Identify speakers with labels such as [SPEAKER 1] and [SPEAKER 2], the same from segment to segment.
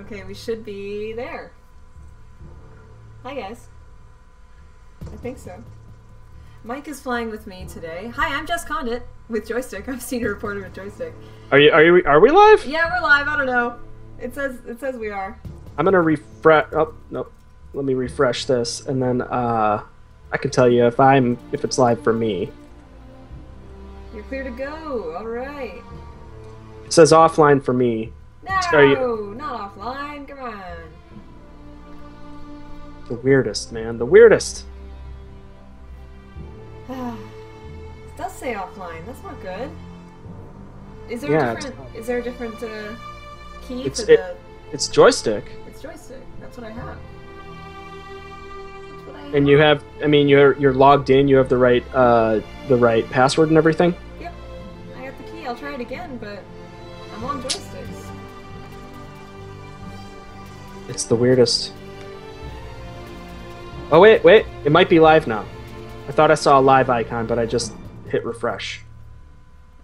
[SPEAKER 1] Okay, we should be there. Hi guys. I think so. Mike is flying with me today. Hi, I'm Jess Condit with Joystiq. I'm senior reporter with Joystiq.
[SPEAKER 2] Are we live?
[SPEAKER 1] Yeah, we're live. I don't know. It says we are.
[SPEAKER 2] I'm gonna refresh. Oh no, let me refresh this, and then I can tell you if it's live for me.
[SPEAKER 1] You're clear to go. All right.
[SPEAKER 2] It says offline for me.
[SPEAKER 1] No, not offline. Come on.
[SPEAKER 2] The weirdest, man. The weirdest.
[SPEAKER 1] It does say offline. That's not good. Is there a different key for the?
[SPEAKER 2] It's Joystiq.
[SPEAKER 1] It's Joystiq. That's what I have.
[SPEAKER 2] And you have, I mean, you're logged in. You have the right password and everything.
[SPEAKER 1] Yep, I got the key. I'll try it again, but I'm on joysticks.
[SPEAKER 2] It's the weirdest. Oh wait, it might be live now. I thought I saw a live icon, but I just hit refresh.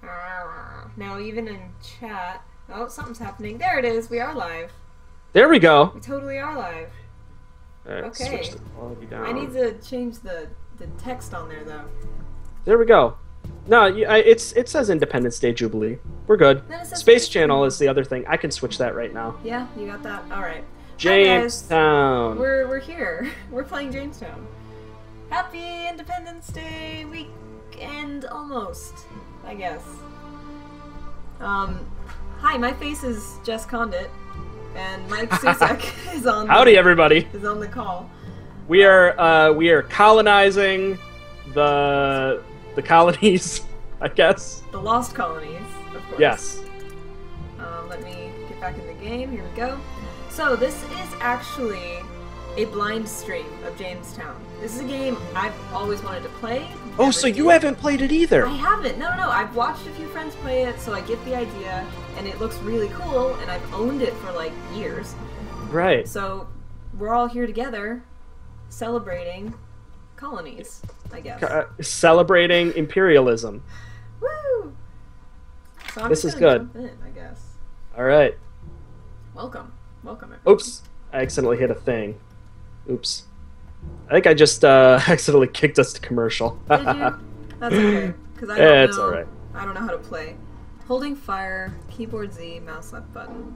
[SPEAKER 1] Now even in chat, oh, something's happening. There it is. We are live.
[SPEAKER 2] There we go.
[SPEAKER 1] We totally are live.
[SPEAKER 2] Right,
[SPEAKER 1] okay.
[SPEAKER 2] switch the quality down.
[SPEAKER 1] I need to change the text on there though.
[SPEAKER 2] There we go. No, it says Independence Day Jubilee. We're good. Space Channel is the other thing. I can switch that right now.
[SPEAKER 1] Yeah, you got that. All right.
[SPEAKER 2] Jamestown.
[SPEAKER 1] Hi guys. We're here. We're playing Jamestown. Happy Independence Day weekend almost, I guess. Hi, my face is Jess Condit, and Mike Susek is on.
[SPEAKER 2] Howdy, everybody.
[SPEAKER 1] Is on the call.
[SPEAKER 2] We are colonizing the colonies, I guess.
[SPEAKER 1] The lost colonies, of course.
[SPEAKER 2] Yes.
[SPEAKER 1] Let me get back in the game. Here we go. So this is actually a blind stream of Jamestown. This is a game I've always wanted to play.
[SPEAKER 2] Oh, so you haven't played it either?
[SPEAKER 1] I haven't. No. I've watched a few friends play it, so I get the idea, and it looks really cool, and I've owned it for like years.
[SPEAKER 2] Right.
[SPEAKER 1] So we're all here together, celebrating colonies, I guess.
[SPEAKER 2] Celebrating imperialism.
[SPEAKER 1] Woo! So I'm
[SPEAKER 2] this
[SPEAKER 1] just
[SPEAKER 2] is
[SPEAKER 1] gonna
[SPEAKER 2] good.
[SPEAKER 1] jump in, I guess.
[SPEAKER 2] All right.
[SPEAKER 1] Welcome, everyone.
[SPEAKER 2] Oops! I accidentally hit a thing. Oops. I think I just accidentally kicked us to commercial.
[SPEAKER 1] Did you? That's okay, because
[SPEAKER 2] it's all right.
[SPEAKER 1] I don't know how to play. Holding fire, keyboard Z, mouse left button.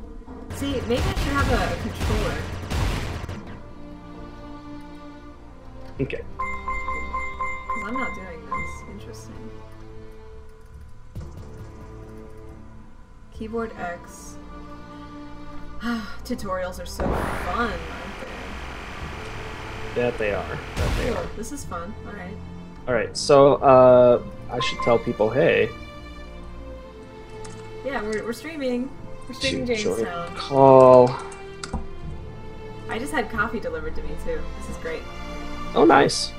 [SPEAKER 1] See, maybe I should have a controller.
[SPEAKER 2] Okay.
[SPEAKER 1] Because I'm not doing this. Interesting. Keyboard X. Tutorials are so fun, aren't they?
[SPEAKER 2] That they are.
[SPEAKER 1] Cool. This is fun. Alright.
[SPEAKER 2] Alright, so I should tell people, hey.
[SPEAKER 1] Yeah, we're streaming. We're streaming Jamestown.
[SPEAKER 2] Call.
[SPEAKER 1] I just had coffee delivered to me too. This is great.
[SPEAKER 2] Oh, nice.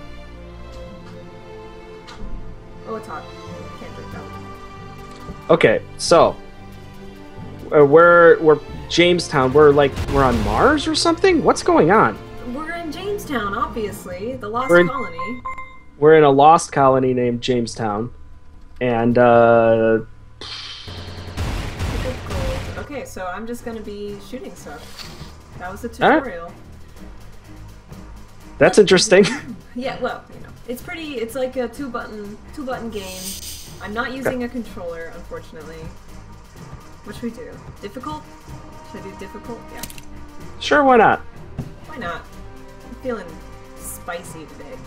[SPEAKER 1] Oh, it's hot. Can't drink that.
[SPEAKER 2] Okay, so we're Jamestown. We're on Mars or something. What's going on?
[SPEAKER 1] We're in Jamestown, obviously, the lost colony.
[SPEAKER 2] We're in a lost colony named Jamestown, and
[SPEAKER 1] Okay, so I'm just gonna be shooting stuff. That was the tutorial.
[SPEAKER 2] Right. That's interesting.
[SPEAKER 1] Yeah, well, you know, it's pretty. It's like a two button game. I'm not using a controller, unfortunately. What should we do? Difficult? Should I do difficult? Yeah.
[SPEAKER 2] Sure, why not?
[SPEAKER 1] Why not? I'm feeling spicy today.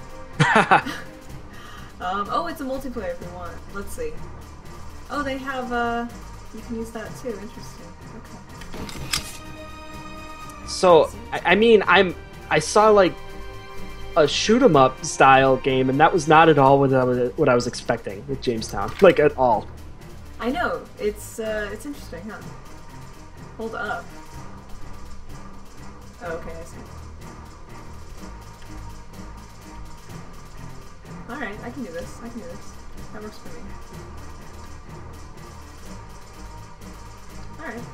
[SPEAKER 1] Oh, it's a multiplayer if we want. Let's see. Oh, they have, you can use that too. Interesting. Okay.
[SPEAKER 2] So, I mean, I saw, like, a shoot-'em-up style game, and that was not at all what I was expecting with Jamestown. Like, at all.
[SPEAKER 1] I know. It's interesting, huh? Hold up. Oh, okay, I see. Alright, I can do this. That works for me. Alright.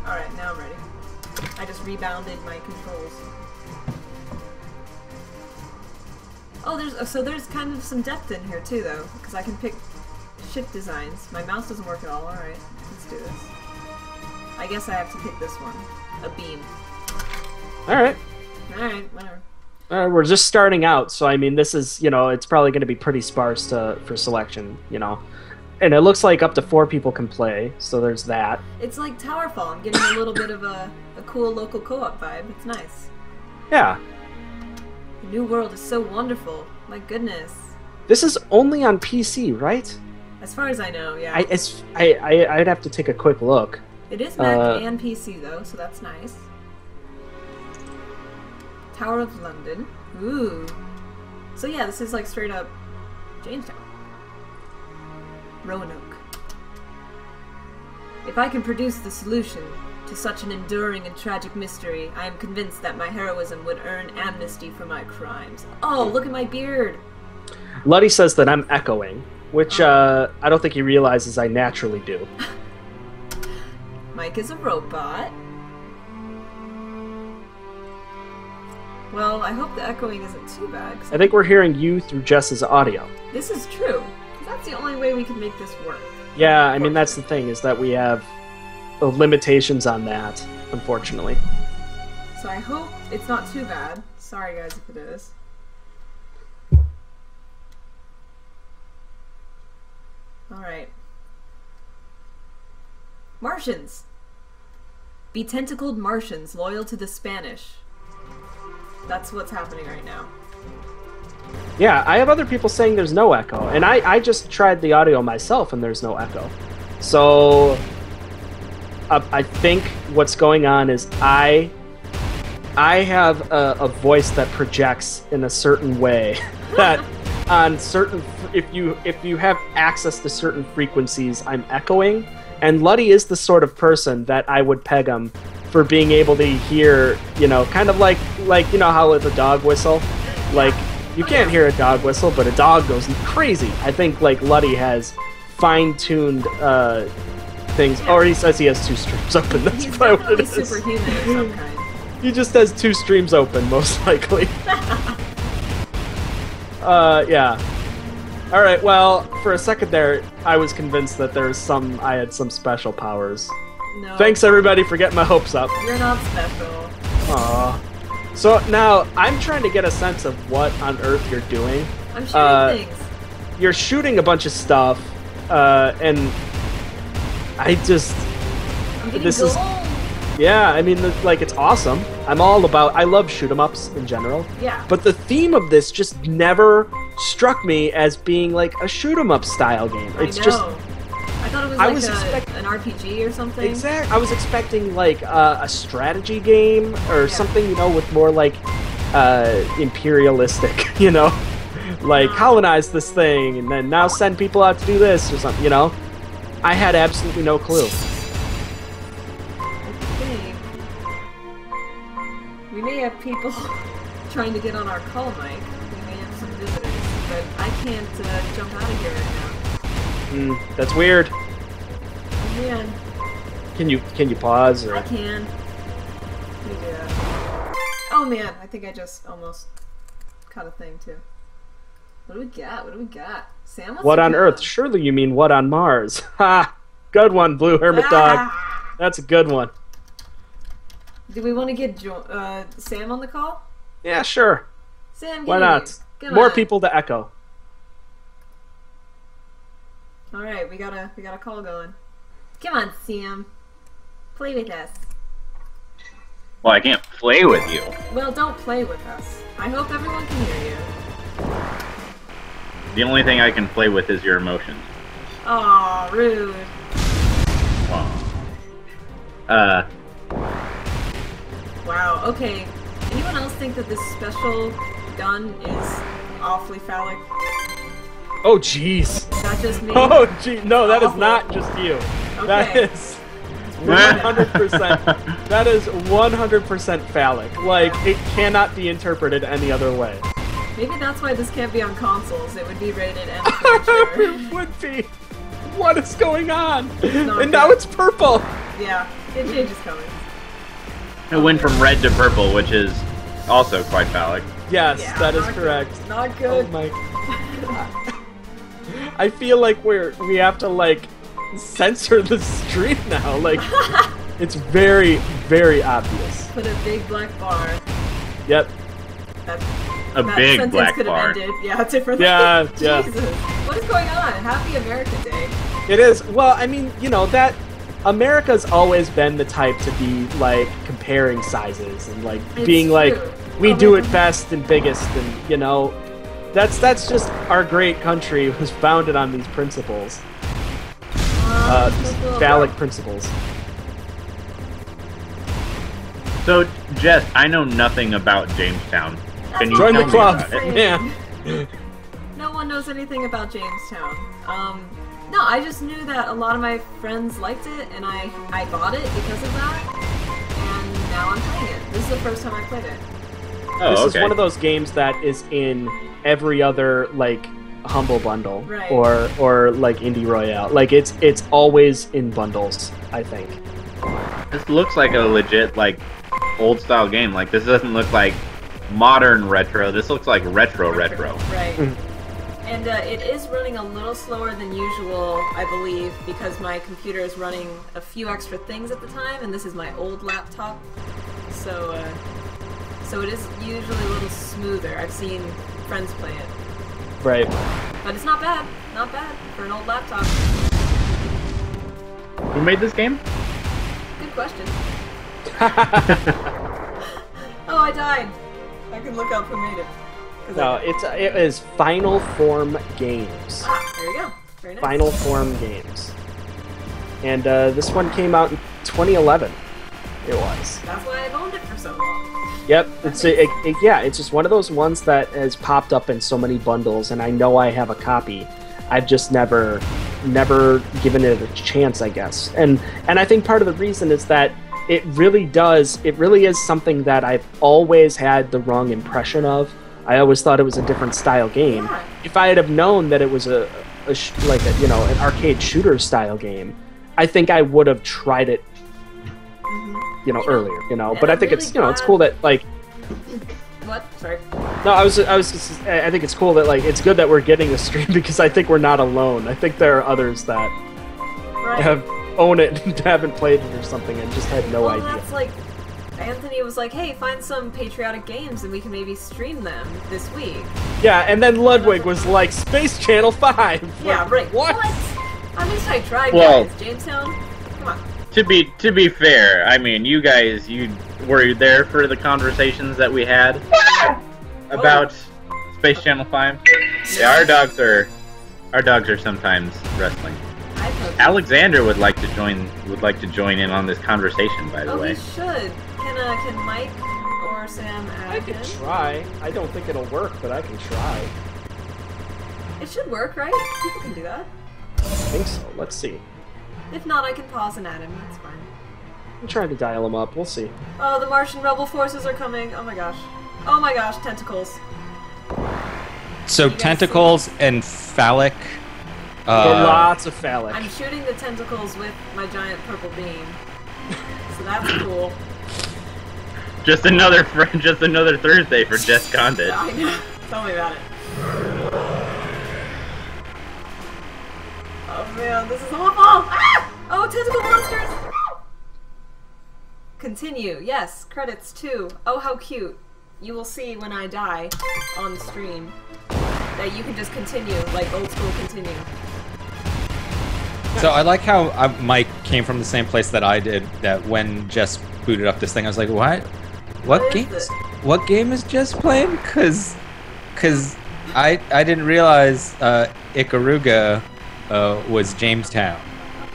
[SPEAKER 1] Alright, now I'm ready. I just rebounded my controls. Oh, there's kind of some depth in here too, though, because I can pick chip designs. My mouse doesn't work at all. Alright, let's do this. I guess I have to pick this one. A beam.
[SPEAKER 2] Alright.
[SPEAKER 1] Alright, whatever.
[SPEAKER 2] We're just starting out, so I mean, this is, you know, it's probably going to be pretty sparse for selection, you know. And it looks like up to 4 people can play, so there's that.
[SPEAKER 1] It's like Towerfall. I'm getting a little bit of a cool local co-op vibe. It's nice.
[SPEAKER 2] Yeah.
[SPEAKER 1] The new world is so wonderful. My goodness.
[SPEAKER 2] This is only on PC, right?
[SPEAKER 1] As far as I know, yeah.
[SPEAKER 2] I'd have to take a quick look.
[SPEAKER 1] It is Mac and PC, though, so that's nice. Tower of London. Ooh. So yeah, this is like straight up Jamestown. Roanoke. If I can produce the solution to such an enduring and tragic mystery, I am convinced that my heroism would earn amnesty for my crimes. Oh, look at my beard!
[SPEAKER 2] Luddy says that I'm echoing, which I don't think he realizes I naturally do.
[SPEAKER 1] Mike is a robot. Well, I hope the echoing isn't too bad.
[SPEAKER 2] I think we're hearing you through Jess's audio.
[SPEAKER 1] This is true. That's the only way we can make this work.
[SPEAKER 2] Yeah, I mean, that's the thing, is that we have limitations on that, unfortunately.
[SPEAKER 1] So I hope it's not too bad. Sorry, guys, if it is. Alright. Martians! Be tentacled Martians loyal to the Spanish. That's what's happening right now.
[SPEAKER 2] Yeah, I have other people saying there's no echo, and I just tried the audio myself and there's no echo. So I think what's going on is I have a voice that projects in a certain way that on certain if you have access to certain frequencies, I'm echoing, and Luddy is the sort of person that I would peg him for being able to hear, you know, kind of like you know how with a dog whistle, like you can't hear a dog whistle, but a dog goes crazy. I think like Luddy has fine-tuned things. Or he says he has 2 streams open. That's probably what it is.
[SPEAKER 1] He's superhuman of some kind.
[SPEAKER 2] He just has 2 streams open, most likely. Yeah. All right. Well, for a second there, I was convinced that I had some special powers.
[SPEAKER 1] No.
[SPEAKER 2] Thanks everybody for getting my hopes up.
[SPEAKER 1] You're not special.
[SPEAKER 2] Aww. So now I'm trying to get a sense of what on earth you're doing.
[SPEAKER 1] I'm shooting things.
[SPEAKER 2] You're shooting a bunch of stuff, and I just
[SPEAKER 1] I'm getting
[SPEAKER 2] this
[SPEAKER 1] gold.
[SPEAKER 2] is yeah. I mean, like it's awesome. I love shoot 'em ups in general.
[SPEAKER 1] Yeah.
[SPEAKER 2] But the theme of this just never struck me as being like a shoot 'em up style game. It's just.
[SPEAKER 1] I thought it was an RPG or something.
[SPEAKER 2] Exactly. I was expecting like a strategy game or something, you know, with more like imperialistic, you know, like colonize this thing and then now send people out to do this or something, you know. I had absolutely no clue.
[SPEAKER 1] I think we may have people trying to get on our call mic. We may have some visitors, but I can't jump out of here right now.
[SPEAKER 2] That's weird.
[SPEAKER 1] Oh man.
[SPEAKER 2] Can you pause? Or?
[SPEAKER 1] I can. Let me do that. Oh man, I think I just almost caught a thing too. What do we got? What do we got? Sam,
[SPEAKER 2] what on Earth? Surely you mean what on Mars? Ha! Good one, Blue Hermit Dog. That's a good one.
[SPEAKER 1] Do we want to get Sam on the call?
[SPEAKER 2] Yeah, sure.
[SPEAKER 1] Sam, get
[SPEAKER 2] why
[SPEAKER 1] in
[SPEAKER 2] not?
[SPEAKER 1] Here.
[SPEAKER 2] More people to echo.
[SPEAKER 1] All right, we got a call going. Come on, Sam. Play with us.
[SPEAKER 3] Well, I can't play with you.
[SPEAKER 1] Well, don't play with us. I hope everyone can hear you.
[SPEAKER 3] The only thing I can play with is your emotions.
[SPEAKER 1] Aw, rude. Wow, okay. Anyone else think that this special gun is awfully phallic?
[SPEAKER 2] Oh, jeez.
[SPEAKER 1] Is that just me?
[SPEAKER 2] Oh, gee. No, that is
[SPEAKER 1] Awful.
[SPEAKER 2] not just you.
[SPEAKER 1] Okay.
[SPEAKER 2] That is 100%. That is 100% phallic. Like, it cannot be interpreted any other way.
[SPEAKER 1] Maybe that's why this can't be on consoles. It would be rated M for mature.
[SPEAKER 2] It would be. What is going on? And
[SPEAKER 1] good.
[SPEAKER 2] now it's purple.
[SPEAKER 1] Yeah, it changes colors.
[SPEAKER 3] It went from red to purple, which is also quite phallic.
[SPEAKER 2] Yes,
[SPEAKER 1] Yeah,
[SPEAKER 2] that is
[SPEAKER 1] not
[SPEAKER 2] correct.
[SPEAKER 1] Good. Not good.
[SPEAKER 2] Oh my. I feel like we have to like censor the stream now. Like, it's very, very obvious.
[SPEAKER 1] Put a big black bar.
[SPEAKER 2] Yep.
[SPEAKER 3] A big black
[SPEAKER 1] could
[SPEAKER 3] bar.
[SPEAKER 1] have ended. Yeah, different.
[SPEAKER 2] Yeah, yeah.
[SPEAKER 1] Jesus. What is going on? Happy America Day.
[SPEAKER 2] It is. Well, I mean, you know, that America's always been the type to be like comparing sizes and like being
[SPEAKER 1] true.
[SPEAKER 2] like, we do it best and biggest, and you know, that's just our great country was founded on these principles, phallic principles.
[SPEAKER 3] So, Jess, I know nothing about Jamestown. Can you
[SPEAKER 2] Join
[SPEAKER 3] tell
[SPEAKER 2] the
[SPEAKER 3] me
[SPEAKER 2] club.
[SPEAKER 3] about it?
[SPEAKER 2] Yeah.
[SPEAKER 1] No one knows anything about Jamestown. No, I just knew that a lot of my friends liked it, and I bought it because of that, and now I'm playing it. This is the first time I played it.
[SPEAKER 3] Oh,
[SPEAKER 2] This
[SPEAKER 3] okay.
[SPEAKER 2] is one of those games that is in every other like humble bundle
[SPEAKER 1] Right.
[SPEAKER 2] or like indie royale. Like it's always in bundles, I think.
[SPEAKER 3] This looks like a legit, like, old-style game. Like, this doesn't look like modern retro. This looks like retro.
[SPEAKER 1] Right. And it is running a little slower than usual, I believe, because my computer is running a few extra things at the time, and this is my old laptop. So it is usually a little smoother. I've seen friends play it.
[SPEAKER 2] Right.
[SPEAKER 1] But it's not bad. Not bad for an old laptop.
[SPEAKER 3] Who made this game?
[SPEAKER 1] Good question. Oh, I died. I can look up who made it. 'Cause
[SPEAKER 2] No, it is Final Form Games.
[SPEAKER 1] there you go. Very nice.
[SPEAKER 2] Final Form Games. And this one came out in 2011. It was.
[SPEAKER 1] That's why I've owned it for so long.
[SPEAKER 2] Yep, it's it's just one of those ones that has popped up in so many bundles, and I know I have a copy. I've just never given it a chance, I guess. And I think part of the reason is that it really is something that I've always had the wrong impression of. I always thought it was a different style game.
[SPEAKER 1] Yeah.
[SPEAKER 2] If I had have known that it was an arcade shooter style game, I think I would have tried it earlier,
[SPEAKER 1] and
[SPEAKER 2] but I
[SPEAKER 1] I'm
[SPEAKER 2] think
[SPEAKER 1] really
[SPEAKER 2] it's
[SPEAKER 1] glad-
[SPEAKER 2] it's cool that like
[SPEAKER 1] What? Sorry.
[SPEAKER 2] no I think it's cool that like it's good that we're getting a stream because I think we're not alone. I think there are others that
[SPEAKER 1] Right.
[SPEAKER 2] own it and haven't played it or something and just had no
[SPEAKER 1] Well,
[SPEAKER 2] idea.
[SPEAKER 1] that's like Anthony was like, "Hey, find some patriotic games and we can maybe stream them this week."
[SPEAKER 2] Yeah, and then Ludwig was like Space Channel 5.
[SPEAKER 1] Yeah,
[SPEAKER 2] Like,
[SPEAKER 1] right.
[SPEAKER 2] What?
[SPEAKER 1] At least I tried,
[SPEAKER 3] Well-
[SPEAKER 1] guys. Jamestown, come on.
[SPEAKER 3] To be fair, I mean, you guys, you were there for the conversations that we had about Space Channel 5. Yeah, our dogs are sometimes wrestling.
[SPEAKER 1] I've heard.
[SPEAKER 3] Alexander would like to join in on this conversation, by the
[SPEAKER 1] Oh,
[SPEAKER 3] way.
[SPEAKER 1] he should. Can Mike or Sam add
[SPEAKER 2] I can
[SPEAKER 1] him?
[SPEAKER 2] try. I don't think it'll work, but I can try.
[SPEAKER 1] It should work, right? People can do that.
[SPEAKER 2] I think so. Let's see.
[SPEAKER 1] If not, I can pause and add him. That's fine.
[SPEAKER 2] I'm trying to dial him up. We'll see.
[SPEAKER 1] Oh, the Martian rebel forces are coming. Oh my gosh. Oh my gosh, tentacles.
[SPEAKER 4] So
[SPEAKER 1] guys
[SPEAKER 4] tentacles and phallic.
[SPEAKER 2] Lots of phallic.
[SPEAKER 1] I'm shooting the tentacles with my giant purple beam. So that's cool.
[SPEAKER 3] Just another Thursday for Jess Condit.
[SPEAKER 1] I know. Tell me about it. Oh man, this is awful! Ah! Oh, tentacle monsters! Continue. Yes, credits too. Oh, how cute. You will see when I die on stream that you can just continue, like old school continue.
[SPEAKER 4] So I like how Mike came from the same place that I did. That when Jess booted up this thing, I was like, "What?
[SPEAKER 1] What is
[SPEAKER 4] game?
[SPEAKER 1] this?
[SPEAKER 4] What game is Jess playing?" Cause I didn't realize Ikaruga was Jamestown.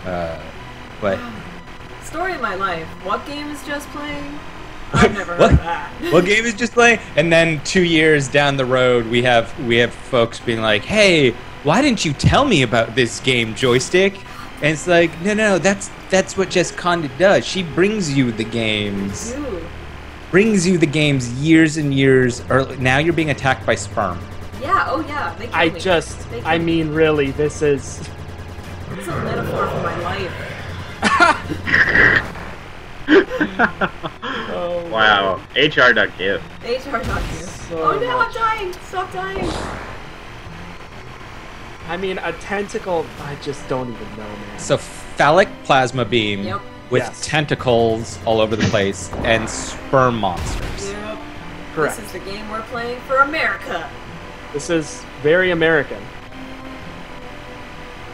[SPEAKER 4] But
[SPEAKER 1] Story of my life. What game is Just playing? I've never heard of that.
[SPEAKER 4] what game is Just playing? And then 2 years down the road, we have folks being like, "Hey, why didn't you tell me about this game, Joystiq?" And it's like, no, that's what Jess Condit does. She brings you the games.
[SPEAKER 1] Dude.
[SPEAKER 4] Brings you the games years and years. Or now you're being attacked by sperm.
[SPEAKER 1] Yeah, oh yeah, they kill me. They kill
[SPEAKER 2] I
[SPEAKER 1] me.
[SPEAKER 2] mean, really, this is...
[SPEAKER 1] It's a metaphor for my life.
[SPEAKER 2] Oh,
[SPEAKER 3] Wow. HR.give.
[SPEAKER 1] HR got you.
[SPEAKER 2] So
[SPEAKER 1] Oh no, I'm
[SPEAKER 2] much.
[SPEAKER 1] dying! Stop dying!
[SPEAKER 2] I mean, a tentacle, I just don't even know, man.
[SPEAKER 4] So phallic plasma beam
[SPEAKER 1] Yep.
[SPEAKER 4] with
[SPEAKER 2] Yes.
[SPEAKER 4] tentacles all over the place and sperm monsters.
[SPEAKER 1] Yep.
[SPEAKER 2] Correct.
[SPEAKER 1] This is the game we're playing for America.
[SPEAKER 2] This is very American.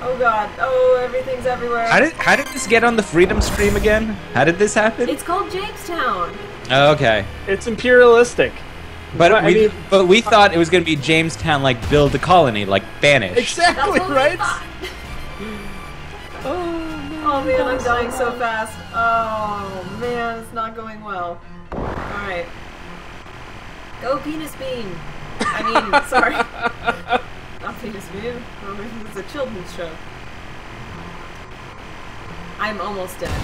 [SPEAKER 1] Oh god. Oh, everything's everywhere.
[SPEAKER 4] How did this get on the Freedom Stream again? How did this happen?
[SPEAKER 1] It's called Jamestown.
[SPEAKER 4] Oh, okay.
[SPEAKER 2] It's imperialistic.
[SPEAKER 4] But
[SPEAKER 2] Well, I mean-
[SPEAKER 4] we thought it was going to be Jamestown, like build a colony, like Banish.
[SPEAKER 1] That's
[SPEAKER 2] Exactly,
[SPEAKER 1] what we
[SPEAKER 2] right?
[SPEAKER 1] thought.
[SPEAKER 2] Oh,
[SPEAKER 1] Oh man, I'm dying so fast. Oh man, it's not going well. Alright. Go penis beam. I mean, sorry. Not penis beam. It's a children's show. I'm almost dead.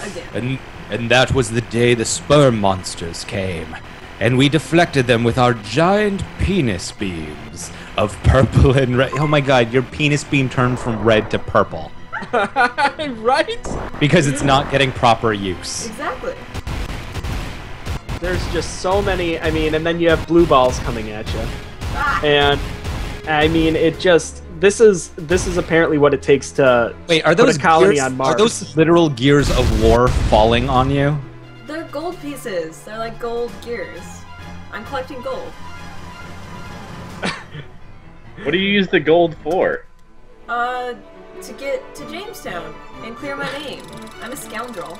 [SPEAKER 1] Again.
[SPEAKER 4] And that was the day the sperm monsters came. And we deflected them with our giant penis beams of purple and red. Oh my god, your penis beam turned from red to purple.
[SPEAKER 2] right?
[SPEAKER 4] Because it's not getting proper use.
[SPEAKER 1] Exactly.
[SPEAKER 2] There's just so many, I mean, and then you have blue balls coming at you.
[SPEAKER 1] Ah,
[SPEAKER 2] And, I mean, it just, this is apparently what it takes to
[SPEAKER 4] Wait, are
[SPEAKER 2] put
[SPEAKER 4] those
[SPEAKER 2] a colony
[SPEAKER 4] gears,
[SPEAKER 2] on Mars.
[SPEAKER 4] Are those literal gears of war falling on you?
[SPEAKER 1] they're gold pieces. They're like gold gears. I'm collecting gold.
[SPEAKER 3] What do you use the gold for?
[SPEAKER 1] To get to Jamestown and clear my name. I'm a scoundrel,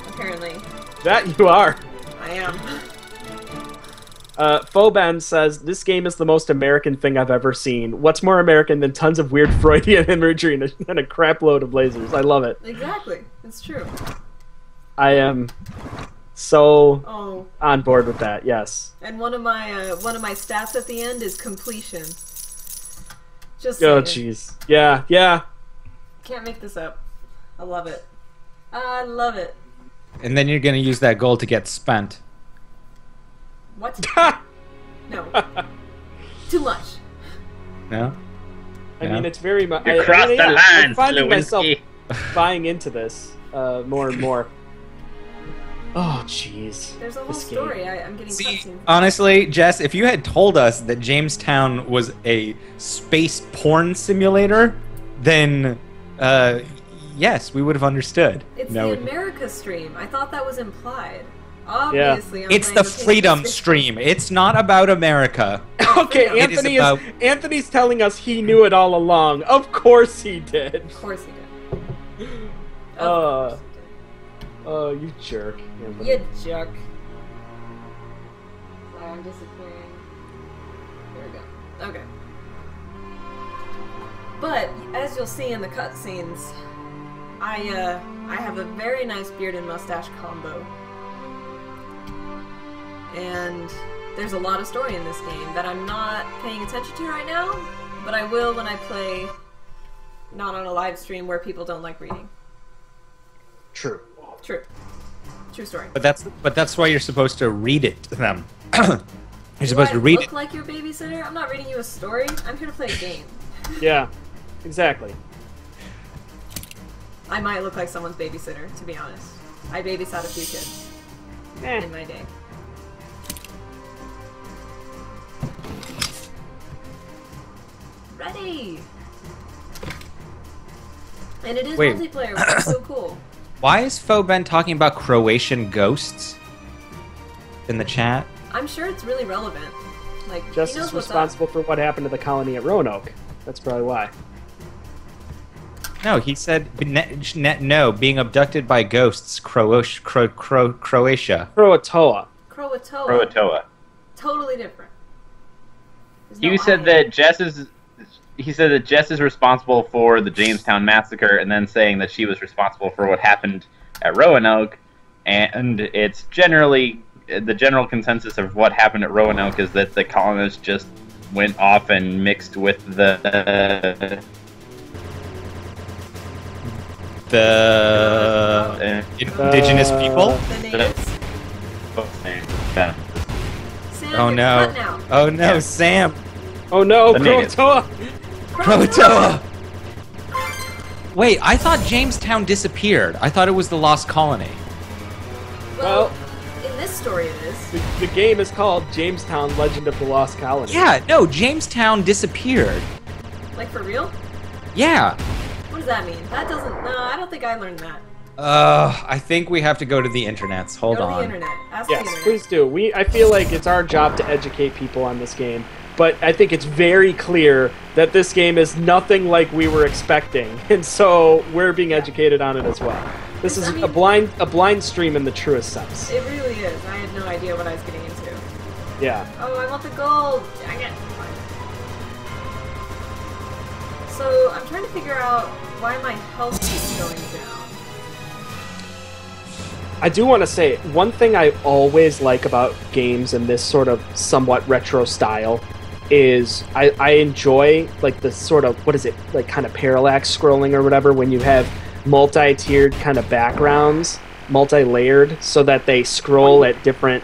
[SPEAKER 1] apparently.
[SPEAKER 2] That you are.
[SPEAKER 1] I am.
[SPEAKER 2] Foban says, this game is the most American thing I've ever seen. What's more American than tons of weird Freudian imagery and a crap load of lasers? I love it.
[SPEAKER 1] Exactly. It's true.
[SPEAKER 2] I am so
[SPEAKER 1] Oh,
[SPEAKER 2] on board with that, yes.
[SPEAKER 1] and one of my stats at the end is completion. Just
[SPEAKER 2] Oh,
[SPEAKER 1] saying.
[SPEAKER 2] jeez. Yeah, yeah.
[SPEAKER 1] Can't make this up. I love it. I love it.
[SPEAKER 4] And then you're gonna use that gold to get spent.
[SPEAKER 1] What? No. Too much.
[SPEAKER 4] No?
[SPEAKER 2] I
[SPEAKER 4] Yeah.
[SPEAKER 2] mean, it's very much.
[SPEAKER 3] You crossed the line,
[SPEAKER 2] I'm finding myself
[SPEAKER 3] Lewinsky.
[SPEAKER 2] buying into this more and more. Oh, jeez.
[SPEAKER 1] There's a whole
[SPEAKER 2] This game.
[SPEAKER 1] story. I'm getting
[SPEAKER 4] See,
[SPEAKER 1] cutscenes.
[SPEAKER 4] honestly, Jess, if you had told us that Jamestown was a space porn simulator, then yes, we would have understood.
[SPEAKER 1] It's
[SPEAKER 4] No,
[SPEAKER 1] the America stream. I thought that was implied. Obviously, I'm
[SPEAKER 4] it's
[SPEAKER 1] playing
[SPEAKER 4] the
[SPEAKER 1] with
[SPEAKER 4] Freedom
[SPEAKER 1] English.
[SPEAKER 4] Stream. It's not about America.
[SPEAKER 2] Okay,
[SPEAKER 1] It
[SPEAKER 4] is
[SPEAKER 2] Anthony
[SPEAKER 4] about-
[SPEAKER 2] Anthony's telling us he knew it all along. Of course he did.
[SPEAKER 1] Of course he did. Of
[SPEAKER 2] Uh,
[SPEAKER 1] course
[SPEAKER 2] Oh, you jerk.
[SPEAKER 1] he
[SPEAKER 2] Anthony.
[SPEAKER 1] did. You jerk. Sorry, I'm disappearing. There we go. Okay. But as you'll see in the cutscenes, I have a very nice beard and mustache combo. And there's a lot of story in this game that I'm not paying attention to right now, but I will when I play not on a live stream where people don't like reading.
[SPEAKER 2] True.
[SPEAKER 1] True. True story.
[SPEAKER 4] But that's why you're supposed to read it to them. You're
[SPEAKER 1] Do
[SPEAKER 4] supposed
[SPEAKER 1] I
[SPEAKER 4] to read
[SPEAKER 1] look
[SPEAKER 4] it.
[SPEAKER 1] like your babysitter? I'm not reading you a story. I'm here to play a game.
[SPEAKER 2] Yeah, exactly.
[SPEAKER 1] I might look like someone's babysitter, to be honest. I babysat a few kids
[SPEAKER 2] Eh.
[SPEAKER 1] in my day. Ready! And it is
[SPEAKER 4] Wait.
[SPEAKER 1] multiplayer, which is so cool.
[SPEAKER 4] Why is Foben talking about Croatian ghosts in the chat?
[SPEAKER 1] I'm sure it's really relevant. Like,
[SPEAKER 2] Jess
[SPEAKER 1] he knows
[SPEAKER 2] is
[SPEAKER 1] what's
[SPEAKER 2] responsible for what happened to the colony at Roanoke. That's probably why.
[SPEAKER 4] No, he said no, being abducted by ghosts, Croatia.
[SPEAKER 2] Croatoa.
[SPEAKER 1] up. Croatoa.
[SPEAKER 3] Croatoa.
[SPEAKER 1] Totally different. There's
[SPEAKER 3] You
[SPEAKER 1] no
[SPEAKER 3] said
[SPEAKER 1] I.
[SPEAKER 3] that he said that Jess is responsible for the Jamestown massacre, and then saying that she was responsible for what happened at Roanoke. And it's generally the general consensus of what happened at Roanoke is that the colonists just went off and mixed with the
[SPEAKER 4] indigenous people.
[SPEAKER 1] The natives.
[SPEAKER 3] Yeah.
[SPEAKER 1] Sam,
[SPEAKER 4] Oh
[SPEAKER 1] get
[SPEAKER 4] no!
[SPEAKER 1] cut now.
[SPEAKER 4] Oh no,
[SPEAKER 3] Yeah.
[SPEAKER 4] Sam!
[SPEAKER 2] Oh no,
[SPEAKER 3] The natives.
[SPEAKER 2] Croatoa!
[SPEAKER 4] Croatoa! Wait, I thought Jamestown disappeared. I thought it was the lost colony.
[SPEAKER 1] Well, in this story it is.
[SPEAKER 2] The game is called Jamestown Legend of the Lost Colony.
[SPEAKER 4] Yeah, no, Jamestown disappeared.
[SPEAKER 1] Like, for real?
[SPEAKER 4] Yeah.
[SPEAKER 1] What does that mean? That doesn't... No, I don't think I learned that.
[SPEAKER 4] I think we have to go to the internets. Hold
[SPEAKER 1] Go to
[SPEAKER 4] on.
[SPEAKER 1] the internet. Ask the
[SPEAKER 2] Yes,
[SPEAKER 1] internet.
[SPEAKER 2] please do. I feel like it's our job to educate people on this game, but I think it's very clear that this game is nothing like we were expecting, and so we're being educated on it as well. This is a blind stream in the truest sense.
[SPEAKER 1] It really is. I had no idea what I was getting into.
[SPEAKER 2] Yeah.
[SPEAKER 1] Oh, I want the gold! Dang it. So, I'm trying to figure out why my health keeps going down.
[SPEAKER 2] I do want to say, one thing I always like about games in this sort of somewhat retro style is I enjoy, like, the sort of, what is it, like, kind of parallax scrolling or whatever, when you have multi-tiered kind of backgrounds, multi-layered, so that they scroll at different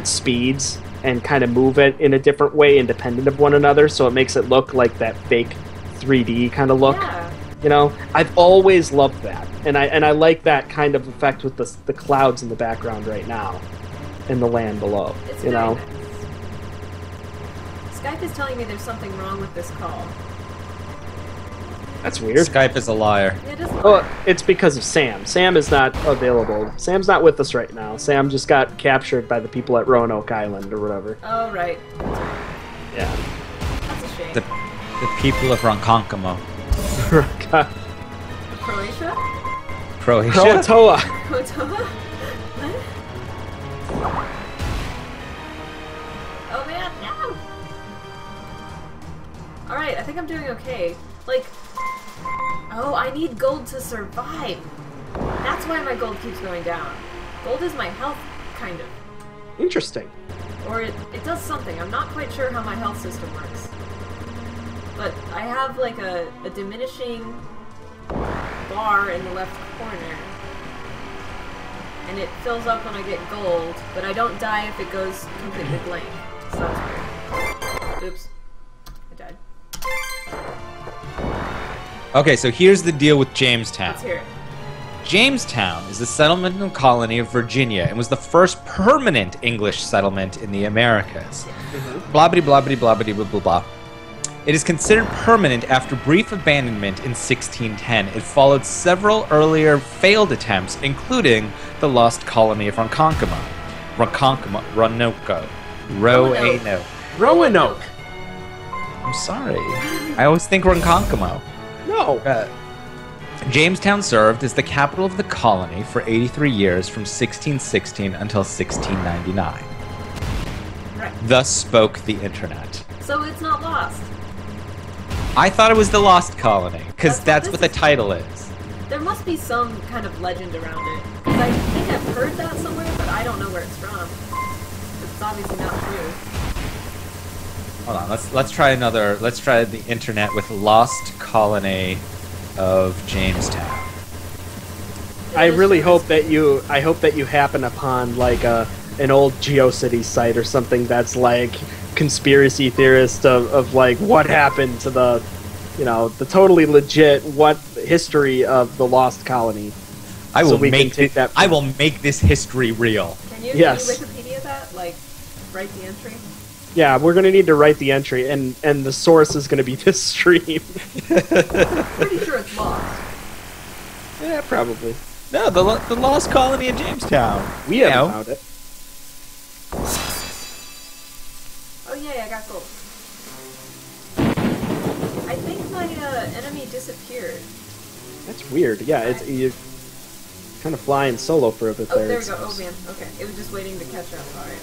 [SPEAKER 2] speeds and kind of move it in a different way independent of one another, so it makes it look like that fake 3D kind of look.
[SPEAKER 1] Yeah.
[SPEAKER 2] You know, I've always loved that, and I like that kind of effect with the clouds in the background right now, and the land below.
[SPEAKER 1] It's
[SPEAKER 2] you
[SPEAKER 1] very
[SPEAKER 2] know,
[SPEAKER 1] nice. Skype is telling me there's something wrong with this call.
[SPEAKER 2] that's weird.
[SPEAKER 4] Skype is a liar.
[SPEAKER 1] Yeah, it doesn't
[SPEAKER 2] Oh, it's because of Sam. Sam is not available. Sam's not with us right now. Sam just got captured by the people at Roanoke Island or whatever.
[SPEAKER 1] Oh, right.
[SPEAKER 2] Yeah.
[SPEAKER 1] That's a shame.
[SPEAKER 4] The people of Ronkonkoma.
[SPEAKER 1] Croatia?
[SPEAKER 4] Croatia?
[SPEAKER 2] Kroatoa.
[SPEAKER 1] Kotoa? What? Oh man, no! Alright, I think I'm doing okay. Like, oh, I need gold to survive. That's why my gold keeps going down. Gold is my health, kind of.
[SPEAKER 2] Interesting.
[SPEAKER 1] Or it does something. I'm not quite sure how my health system works. But I have like a diminishing bar in the left corner. And it fills up when I get gold, but I don't die if it goes completely blank. So that's weird. Oops. I died.
[SPEAKER 4] Okay, so here's the deal with Jamestown.
[SPEAKER 1] Let's hear it.
[SPEAKER 4] Jamestown is a settlement and colony of Virginia and was the first permanent English settlement in the Americas. Blah blah blah blah blah blah blah blah. It is considered permanent after brief abandonment in 1610. It followed several earlier failed attempts, including the lost colony of Ronkonkoma, Roanoke.
[SPEAKER 2] Roanoke.
[SPEAKER 4] I'm sorry. I always think Ronkonkoma.
[SPEAKER 2] No.
[SPEAKER 4] Jamestown served as the capital of the colony for 83 years from 1616 until 1699.
[SPEAKER 1] Right.
[SPEAKER 4] Thus spoke the internet.
[SPEAKER 1] So it's not lost.
[SPEAKER 4] I thought it was the Lost Colony, because
[SPEAKER 1] That's
[SPEAKER 4] that's
[SPEAKER 1] what
[SPEAKER 4] what the
[SPEAKER 1] this is.
[SPEAKER 4] title is.
[SPEAKER 1] There must be some kind of legend around it. Because I think I've heard that somewhere, but I don't know where it's from. It's obviously not true.
[SPEAKER 4] Hold on, let's try another. Let's try the internet with Lost Colony of Jamestown.
[SPEAKER 2] I really hope that you happen upon like an old GeoCities site or something that's like conspiracy theorist of like what happened to the, you know, the totally legit what history of the lost colony.
[SPEAKER 4] I will
[SPEAKER 2] we can
[SPEAKER 4] make
[SPEAKER 2] take that.
[SPEAKER 4] I will make this history real.
[SPEAKER 1] Can you
[SPEAKER 2] Yes.
[SPEAKER 1] Wikipedia that? Like, write the entry?
[SPEAKER 2] Yeah, we're gonna need to write the entry, and the source is gonna be this stream.
[SPEAKER 1] Pretty sure it's lost.
[SPEAKER 2] Yeah, probably.
[SPEAKER 4] No, the Lost Colony of Jamestown.
[SPEAKER 2] We
[SPEAKER 4] You
[SPEAKER 2] haven't
[SPEAKER 4] know.
[SPEAKER 2] found it.
[SPEAKER 1] Oh yay, I got gold. I think my enemy disappeared.
[SPEAKER 2] That's weird. Yeah, it's you kind of flying solo for a bit
[SPEAKER 1] Oh,
[SPEAKER 2] there.
[SPEAKER 1] there
[SPEAKER 2] it
[SPEAKER 1] we go. Oh
[SPEAKER 2] seems.
[SPEAKER 1] man, okay. It was just waiting to catch up. Alright.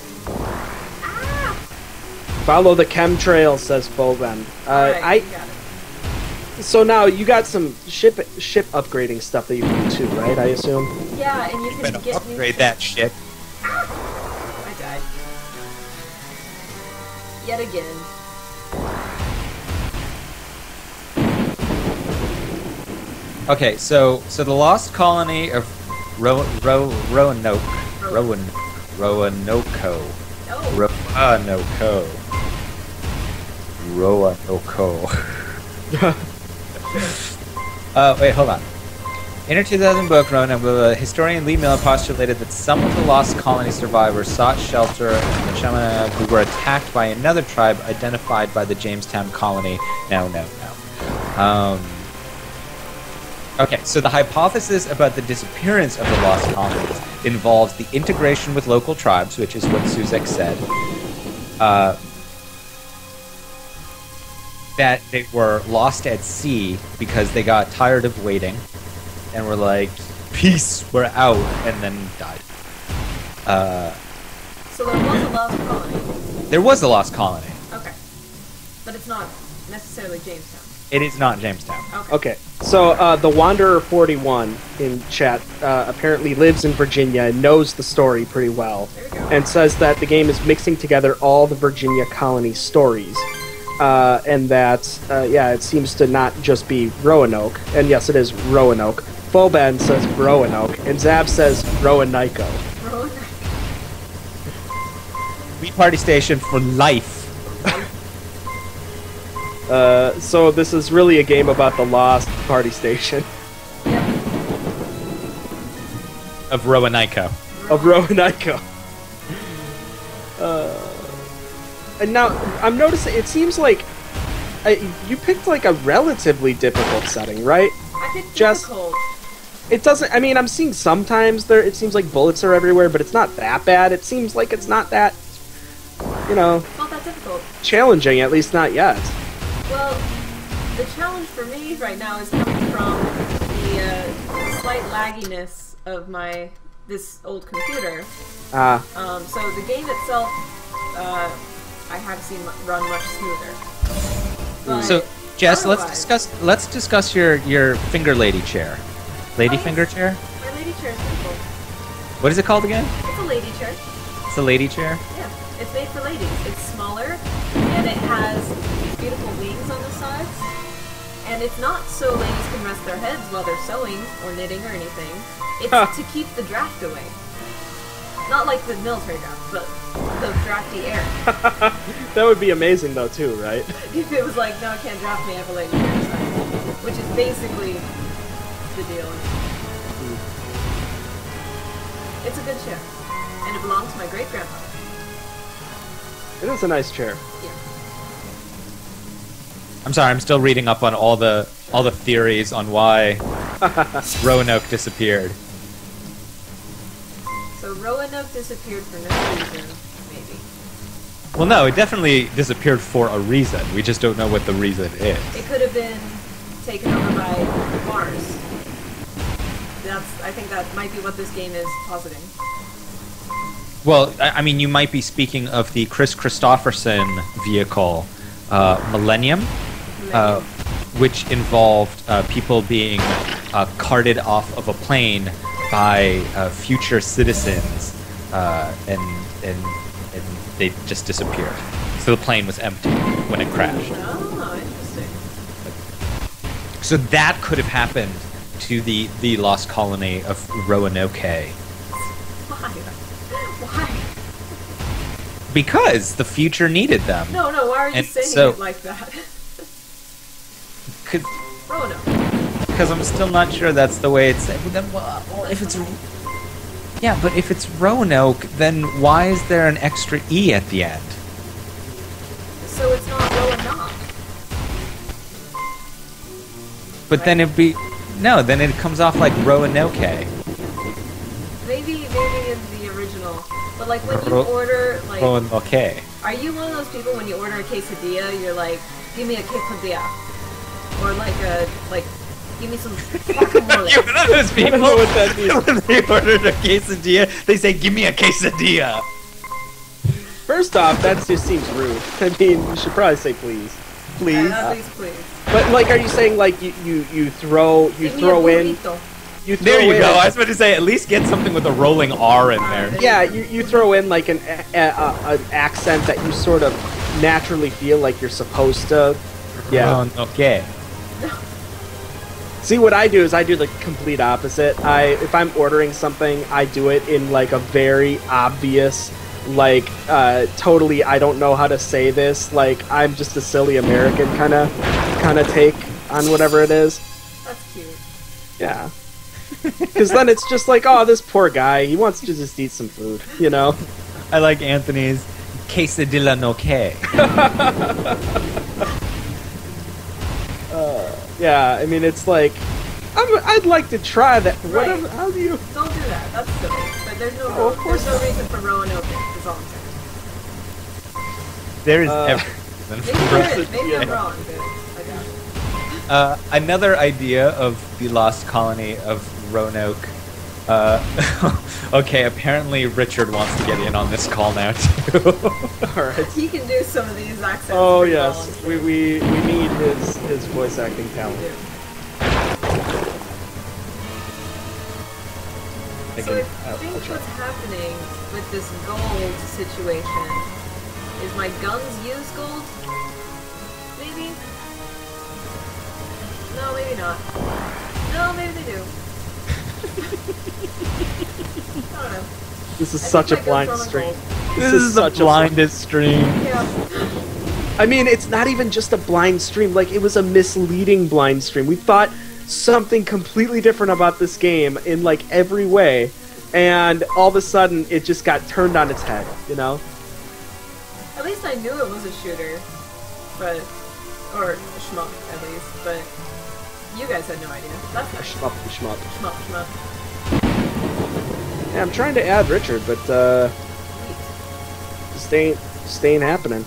[SPEAKER 2] Follow the chemtrail, says Boven.
[SPEAKER 1] Alright, you got it.
[SPEAKER 2] So now you got some ship upgrading stuff that you can do too, right? I assume.
[SPEAKER 1] Yeah, and you can
[SPEAKER 4] Better
[SPEAKER 1] get new
[SPEAKER 4] upgrade that shit.
[SPEAKER 1] I died. Yet again.
[SPEAKER 4] Okay, so the Lost Colony of Roanoke. Roanoke. Wait, hold on. In her 2000 book, Rona, historian Lee Miller postulated that some of the Lost Colony survivors sought shelter in the Chaminade who were attacked by another tribe identified by the Jamestown colony. No. Okay, so the hypothesis about the disappearance of the Lost Colonies involves the integration with local tribes, which is what Suzek said, that they were lost at sea because they got tired of waiting and were like, peace, we're out, and then died.
[SPEAKER 1] So there was a lost colony.
[SPEAKER 4] There was a Lost Colony.
[SPEAKER 1] Okay. But it's not necessarily Jamestown.
[SPEAKER 4] It is not Jamestown.
[SPEAKER 2] Okay, so the Wanderer 41 in chat apparently lives in Virginia and knows the story pretty well, and says that the game is mixing together all the Virginia colony stories, and that it seems to not just be Roanoke, and yes, it is Roanoke. Boban says Roanoke, and Zab says Roanoke.
[SPEAKER 4] We Party Station for life.
[SPEAKER 2] So this is really a game about the lost party station.
[SPEAKER 4] Of Roanoke.
[SPEAKER 2] Of Roanoke. And now, I'm noticing, it seems like you picked like a relatively difficult setting, right?
[SPEAKER 1] I picked
[SPEAKER 2] Jess?
[SPEAKER 1] difficult.
[SPEAKER 2] It doesn't, I mean, I'm seeing sometimes it seems like bullets are everywhere, but it's not that bad. It seems like it's not that,
[SPEAKER 1] It's not that difficult.
[SPEAKER 2] challenging, at least not yet.
[SPEAKER 1] Well, the challenge for me right now is coming from the slight lagginess of this old computer. So the game itself, I have seen run much smoother. But
[SPEAKER 4] So, Jess,
[SPEAKER 1] otherwise-
[SPEAKER 4] let's discuss your finger lady chair. Lady finger chair?
[SPEAKER 1] My lady chair is beautiful.
[SPEAKER 4] What is it called again?
[SPEAKER 1] It's a lady chair.
[SPEAKER 4] It's a lady chair?
[SPEAKER 1] Yeah, it's made for ladies. It's smaller, and it has these beautiful wings on the sides. And it's not so ladies can rest their heads while they're sewing or knitting or anything. It's to keep the draft away. Not like the military draft, but the drafty air.
[SPEAKER 2] That would be amazing though too, right?
[SPEAKER 1] If it was like, no, it can't draft me, I have a lady chair inside. Which is basically the deal. It's a good chair. And it belonged to my great-grandfather.
[SPEAKER 2] It is a nice chair.
[SPEAKER 1] Yeah.
[SPEAKER 4] I'm sorry, I'm still reading up on all the theories on why Roanoke disappeared.
[SPEAKER 1] So Roanoke disappeared for no reason, maybe.
[SPEAKER 4] Well, no, it definitely disappeared for a reason. We just don't know what the reason is.
[SPEAKER 1] It could have been taken over by Mars. I think that might be what this game is positing.
[SPEAKER 4] Well, I mean, you might be speaking of the Chris Christopherson vehicle, Millennium, which involved people being carted off of a plane by future citizens, and they just disappeared. So the plane was empty when it crashed.
[SPEAKER 1] Oh, interesting.
[SPEAKER 4] So that could have happened to the lost colony of Roanoke.
[SPEAKER 1] Why? Why?
[SPEAKER 4] Because the future needed them.
[SPEAKER 1] No, why are you
[SPEAKER 4] And
[SPEAKER 1] saying
[SPEAKER 4] so-
[SPEAKER 1] it like that? Roanoke.
[SPEAKER 4] Because I'm still not sure that's the way it's said. But then, well, if it's... Yeah, but if it's Roanoke, then why is there an extra E at the end?
[SPEAKER 1] So it's not Roanoke.
[SPEAKER 4] But then it'd be... No, then it comes off like Roanoke.
[SPEAKER 1] Maybe in the original. But like when you
[SPEAKER 4] Ro-
[SPEAKER 1] order, like...
[SPEAKER 4] Roanoke.
[SPEAKER 1] Are you one of those people when you order a quesadilla, you're like, give me a quesadilla? Or give me some guacamole.
[SPEAKER 4] You're one of those people.
[SPEAKER 2] I don't know what that means.
[SPEAKER 4] When they ordered a quesadilla, they say, give me a quesadilla.
[SPEAKER 2] First off, that just seems rude. I mean, you should probably say please. Please.
[SPEAKER 1] At least, please.
[SPEAKER 2] But like, are you saying like you throw
[SPEAKER 1] Give me
[SPEAKER 2] throw
[SPEAKER 1] a
[SPEAKER 2] in
[SPEAKER 1] burrito.
[SPEAKER 2] you throw
[SPEAKER 4] There you
[SPEAKER 2] in
[SPEAKER 4] go. I was about to say, at least get something with a rolling R in there.
[SPEAKER 2] yeah you throw in like an accent that you sort of naturally feel like you're supposed to. Yeah.
[SPEAKER 4] Okay.
[SPEAKER 2] See, what I do is I do the complete opposite. If I'm ordering something, I do it in like a very obvious, like totally I don't know how to say this, like I'm just a silly American kind of take on whatever it is.
[SPEAKER 1] That's cute.
[SPEAKER 2] Yeah. Because then it's just like, oh, this poor guy, he wants to just eat some food, you know?
[SPEAKER 4] I like Anthony's quesadilla no que.
[SPEAKER 2] Yeah, I mean, it's like, I'd like to try that.
[SPEAKER 1] Right.
[SPEAKER 2] Whatever, how do you...
[SPEAKER 1] Don't do that. That's silly. But there's no,
[SPEAKER 2] Oh, of course
[SPEAKER 1] there's no reason for Roanoke. Is all I'm saying.
[SPEAKER 4] There is
[SPEAKER 1] Maybe there is. Maybe I'm wrong, but I got it.
[SPEAKER 4] another idea of the lost colony of Roanoke. Okay, apparently Richard wants to get in on this call now too.
[SPEAKER 2] Alright.
[SPEAKER 1] He can do some of these accents.
[SPEAKER 2] Oh,
[SPEAKER 1] pretty
[SPEAKER 2] yes.
[SPEAKER 1] well,
[SPEAKER 2] We need his voice acting talent.
[SPEAKER 1] Yeah.
[SPEAKER 2] I
[SPEAKER 1] So I
[SPEAKER 2] can-
[SPEAKER 1] think
[SPEAKER 2] I'll try.
[SPEAKER 1] what's happening with this gold situation is my guns use gold? Maybe? No, maybe not. No, maybe they do. I don't know.
[SPEAKER 2] This is
[SPEAKER 1] I
[SPEAKER 2] such a
[SPEAKER 1] think my guns
[SPEAKER 2] blind
[SPEAKER 1] run on
[SPEAKER 2] stream.
[SPEAKER 1] gold.
[SPEAKER 4] This is the
[SPEAKER 2] such a
[SPEAKER 4] blindest stream.
[SPEAKER 1] Yeah.
[SPEAKER 2] I mean, it's not even just a blind stream. Like, it was a misleading blind stream. We thought something completely different about this game in, like, every way. And all of a sudden, it just got turned on its head, you know?
[SPEAKER 1] At least I knew it was a shooter. But, or a shmup, at least. But you guys had no idea. That's nice.
[SPEAKER 2] Shmup, shmup.
[SPEAKER 1] Shmup, shmup.
[SPEAKER 2] Yeah, I'm trying to add Richard, but,
[SPEAKER 1] Sweet.
[SPEAKER 2] just ain't happening.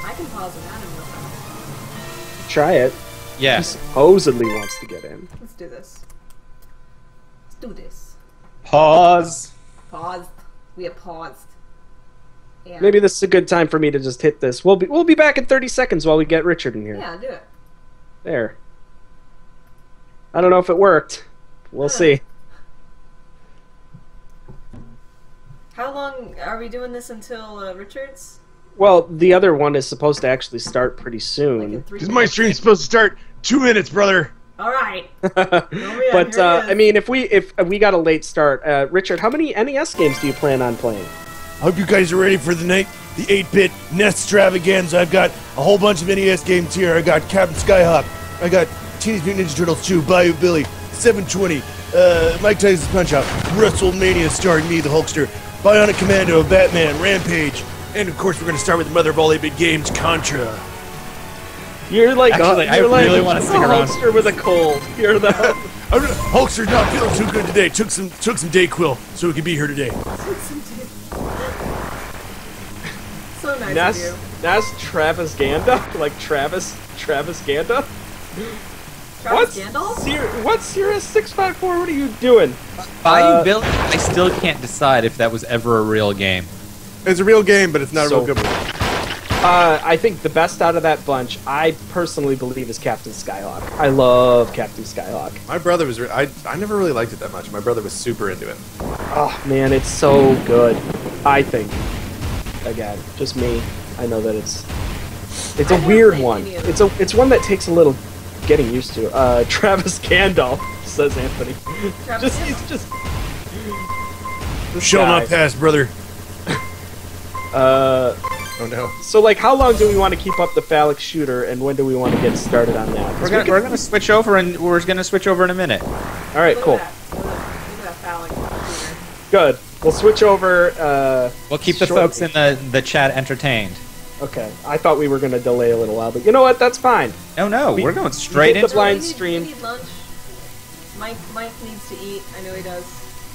[SPEAKER 1] I can pause and add him real fast.
[SPEAKER 2] Try it.
[SPEAKER 4] Yeah.
[SPEAKER 2] He supposedly wants to get in.
[SPEAKER 1] Let's do this. Let's do this.
[SPEAKER 4] Pause.
[SPEAKER 1] Paused. We have paused. Yeah.
[SPEAKER 2] Maybe this is a good time for me to just hit this. We'll be back in 30 seconds while we get Richard in here.
[SPEAKER 1] Yeah, do it.
[SPEAKER 2] There. I don't know if it worked. We'll see.
[SPEAKER 1] How long are we doing this until Richards?
[SPEAKER 2] Well, the other one is supposed to actually start pretty
[SPEAKER 1] Like
[SPEAKER 2] soon.
[SPEAKER 1] in 3
[SPEAKER 5] Because my stream's supposed to start 2 minutes, brother.
[SPEAKER 1] Alright.
[SPEAKER 2] But I mean, if we got a late start, Richard, how many NES games do you plan on playing?
[SPEAKER 5] I hope you guys are ready for the night. The 8-bit NES extravaganza. I've got a whole bunch of NES games here. I got Captain Skyhawk. I got Teenage Mutant Ninja Turtles 2, Bayou Billy, 720, Mike Tyson's Punch-Out, WrestleMania starring me, the Hulkster, Bionic Commando, Batman, Rampage, and of course we're going to start with the mother of all 8-bit games, Contra.
[SPEAKER 2] You're like
[SPEAKER 4] Actually, I really wanna stick around.
[SPEAKER 2] Hulkster with a cold. You're the
[SPEAKER 5] Hulkster's not feeling too good today. Took some Dayquil so he could be here today.
[SPEAKER 1] So nice of
[SPEAKER 2] Ness
[SPEAKER 1] you.
[SPEAKER 2] Travis Ganda, like Travis Ganda.
[SPEAKER 1] Travis Gandalf?
[SPEAKER 2] What's Sirius 654? What are you doing?
[SPEAKER 4] Bayou Billy, I still can't decide if that was ever a real game.
[SPEAKER 5] It's a real game, but it's not
[SPEAKER 2] So-
[SPEAKER 5] a real good one.
[SPEAKER 2] I think the best out of that bunch, I personally believe, is Captain Skyhawk. I love Captain Skyhawk.
[SPEAKER 6] My brother was. I never really liked it that much. My brother was super into it.
[SPEAKER 2] Oh man, it's so good. I think. Again, just me. I know that it's
[SPEAKER 1] I
[SPEAKER 2] a
[SPEAKER 1] haven't
[SPEAKER 2] weird
[SPEAKER 1] played
[SPEAKER 2] one.
[SPEAKER 1] any of
[SPEAKER 2] It's one that takes a little getting used to. Travis Gandalf, says Anthony.
[SPEAKER 1] Travis
[SPEAKER 2] He's just. This
[SPEAKER 5] Shall
[SPEAKER 2] guy.
[SPEAKER 5] not pass, brother.
[SPEAKER 6] Oh no.
[SPEAKER 2] So like, how long do we want to keep up the phallic shooter, and when do we want to get started on that? 'Cause
[SPEAKER 4] We're gonna switch over, and we're gonna switch over in a minute.
[SPEAKER 2] All right,
[SPEAKER 1] Look
[SPEAKER 2] cool,
[SPEAKER 1] at that. Look at that phallic shooter.
[SPEAKER 2] good. We'll switch over.
[SPEAKER 4] We'll keep the
[SPEAKER 2] shortly.
[SPEAKER 4] folks in the chat entertained.
[SPEAKER 2] Okay, I thought we were going to delay a little while, but you know what? That's fine.
[SPEAKER 4] No, we're going straight
[SPEAKER 2] hit the
[SPEAKER 4] into
[SPEAKER 2] blind
[SPEAKER 1] we need,
[SPEAKER 2] stream.
[SPEAKER 1] We need lunch. Mike needs to eat. I know he does.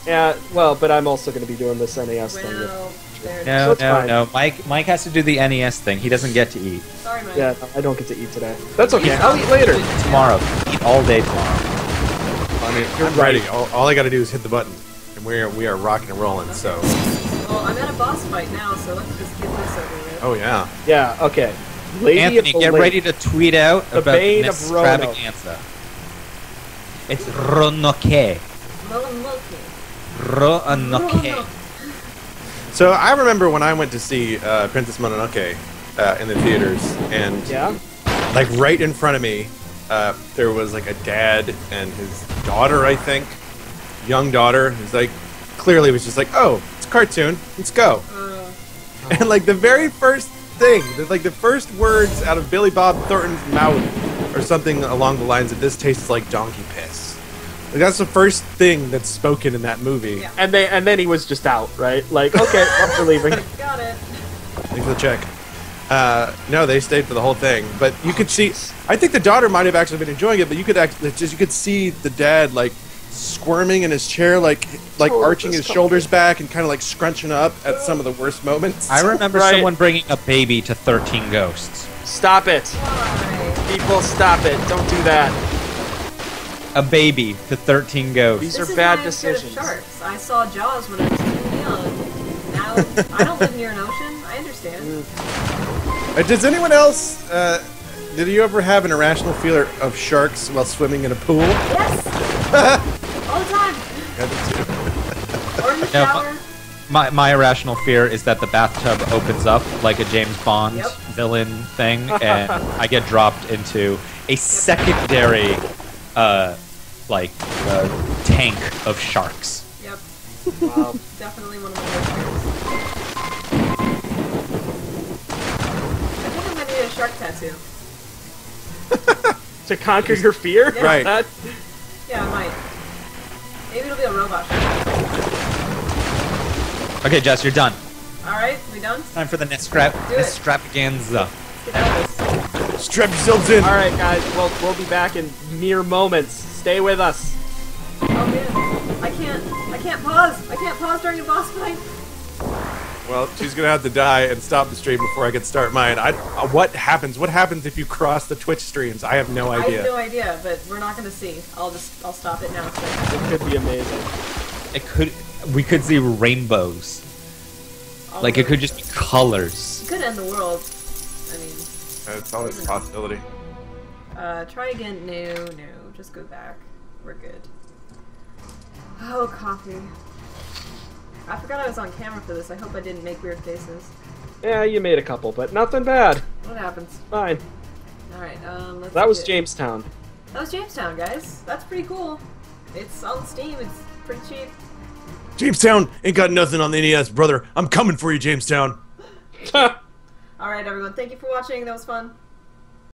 [SPEAKER 2] Yeah, well, but I'm also going to be doing this NAS thing.
[SPEAKER 1] Well, there it is.
[SPEAKER 2] So
[SPEAKER 4] No,
[SPEAKER 2] it's fine.
[SPEAKER 4] no. Mike has to do the NES thing. He doesn't get to eat
[SPEAKER 1] Sorry, Mike.
[SPEAKER 2] Yeah, I don't get to eat today. That's okay. I'll eat later.
[SPEAKER 4] tomorrow. Eat all day tomorrow.
[SPEAKER 6] I mean, I'm ready. All I got to do is hit the button, and we are rocking and rolling. So.
[SPEAKER 1] Well, I'm at a boss fight now, so let's just get this over with.
[SPEAKER 6] Oh yeah.
[SPEAKER 2] Yeah, okay. Lady
[SPEAKER 4] Anthony,
[SPEAKER 2] of the
[SPEAKER 4] get
[SPEAKER 2] Lake.
[SPEAKER 4] ready to tweet out
[SPEAKER 2] The
[SPEAKER 4] about
[SPEAKER 2] Bane
[SPEAKER 4] this
[SPEAKER 2] of Roanoke.
[SPEAKER 4] extravaganza. It's Roanoke. Roanoke.
[SPEAKER 6] So I remember when I went to see Princess Mononoke in the theaters, and
[SPEAKER 2] Yeah?
[SPEAKER 6] like right in front of me, there was like a dad and his daughter, I think, young daughter, who's like clearly was just like, oh, it's a cartoon, let's go. And like the very first thing, like the first words out of Billy Bob Thornton's mouth, or something along the lines of, "This tastes like donkey piss." Like, that's the first thing that's spoken in that movie.
[SPEAKER 1] Yeah.
[SPEAKER 2] And then he was just out, right? Like, okay, we're leaving.
[SPEAKER 1] Got it.
[SPEAKER 6] Thanks for the check. No, they stayed for the whole thing. But you could see. I think the daughter might have actually been enjoying it, but you could see the dad like squirming in his chair, like arching his shoulders back and kind of like scrunching up at some of the worst moments.
[SPEAKER 4] I remember someone bringing a baby to 13 Ghosts.
[SPEAKER 2] Stop it.
[SPEAKER 1] Why?
[SPEAKER 2] People, stop it. Don't do that.
[SPEAKER 4] A baby to 13 Ghosts.
[SPEAKER 2] These
[SPEAKER 1] This
[SPEAKER 2] are
[SPEAKER 1] is
[SPEAKER 2] bad
[SPEAKER 1] why I'm scared of
[SPEAKER 2] decisions.
[SPEAKER 1] sharks. I saw Jaws when I was too young. Now I don't live near an ocean. I understand.
[SPEAKER 6] Does anyone else? Did you ever have an irrational fear of sharks while swimming in a pool?
[SPEAKER 1] Yes. All the time. Or in the
[SPEAKER 4] No,
[SPEAKER 1] shower.
[SPEAKER 4] My irrational fear is that the bathtub opens up like a James Bond
[SPEAKER 1] Yep.
[SPEAKER 4] villain thing, and I get dropped into a secondary, tank of sharks.
[SPEAKER 1] Yep.
[SPEAKER 2] Wow.
[SPEAKER 1] Definitely one of my worst fears. I think I'm gonna need a shark tattoo.
[SPEAKER 2] To conquer your fear?
[SPEAKER 1] Yeah.
[SPEAKER 6] Right.
[SPEAKER 2] That-
[SPEAKER 1] Yeah, I might. Maybe it'll be a robot shark.
[SPEAKER 4] Okay, Jess, you're done.
[SPEAKER 1] Alright, we done?
[SPEAKER 4] Time for the
[SPEAKER 1] Do it.
[SPEAKER 4] Nestravaganza.
[SPEAKER 1] Let's get out of this.
[SPEAKER 6] Strap yourselves in.
[SPEAKER 2] All right, guys. We'll be back in mere moments. Stay with us.
[SPEAKER 1] Oh man. I can't pause. I can't pause during a boss fight.
[SPEAKER 6] Well, she's gonna have to die and stop the stream before I can start mine. What happens? What happens if you cross the Twitch streams? I have no
[SPEAKER 1] I
[SPEAKER 6] idea.
[SPEAKER 1] have no idea, but we're not gonna see. I'll stop it now.
[SPEAKER 2] It could be amazing.
[SPEAKER 4] We could see rainbows. Like, it could just be colors.
[SPEAKER 1] It could end the world. I mean,
[SPEAKER 6] It's always a possibility.
[SPEAKER 1] try again. No, just go back. We're good. Oh, coffee. I forgot I was on camera for this. I hope I didn't make weird faces.
[SPEAKER 2] Yeah, you made a couple, but nothing bad.
[SPEAKER 1] What happens?
[SPEAKER 2] Fine.
[SPEAKER 1] Alright, let's
[SPEAKER 2] That was
[SPEAKER 1] get-
[SPEAKER 2] Jamestown.
[SPEAKER 1] That was Jamestown, guys. That's pretty cool. It's on Steam. It's pretty cheap.
[SPEAKER 5] Jamestown ain't got nothing on the NES, brother. I'm coming for you, Jamestown.
[SPEAKER 1] Alright, everyone. Thank you for watching. That was fun.